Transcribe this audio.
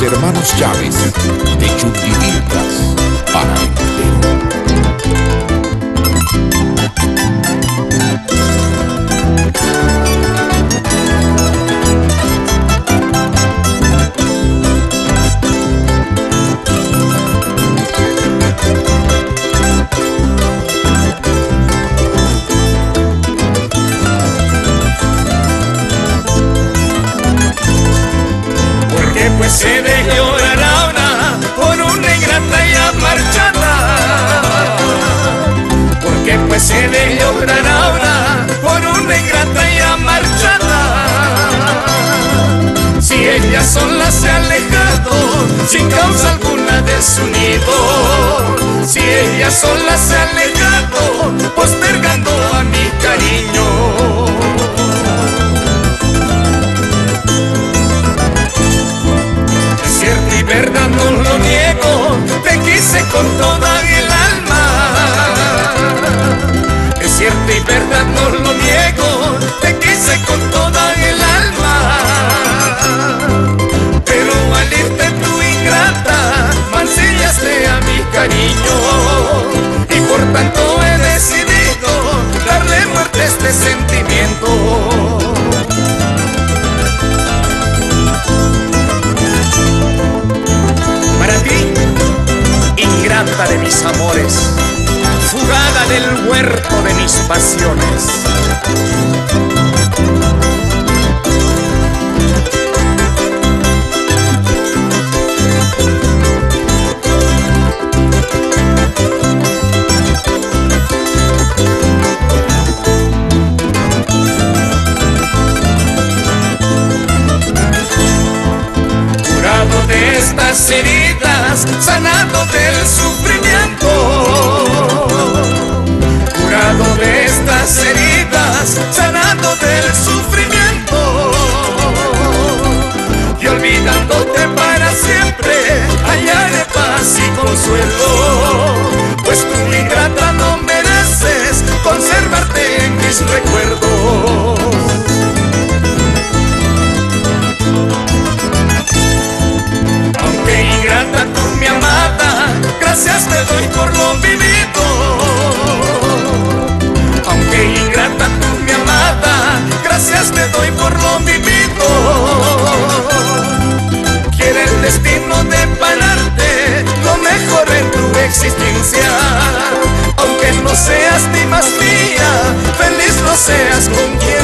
Los hermanos Chávez de Chuntivilcas para el entero. Pues se de llorar ahora por una ingrata y amarchada. Porque pues se de llorar ahora por una ingrata y amarchada. Si ella sola se ha alejado sin causa alguna de su nido. Si ella sola se ha alejado postergando a mi cariño. Y verdad no lo niego, te quise con toda el alma. Es cierto y verdad no lo niego, te quise con toda el alma. Pero al irte tú ingrata, mancillaste a mi cariño. Y por tanto he decidido darle muerte a este sentimiento. Ingrata de mis amores, fugada del huerto de mis pasiones. Curado de estas heridas, sanado del sufrimiento. Curado de estas heridas, sanado del sufrimiento. Y olvidándote para siempre, hallaré paz y consuelo. Pues tú, ingrata, no mereces conservarte en mis recuerdos. Aunque ingrata tú, mi amada, gracias te doy por lo vivido. Aunque ingrata tú, mi amada, gracias te doy por lo vivido. Quiere el destino depararte lo mejor en tu existencia. Aunque no seas ni más mía, feliz no seas con quien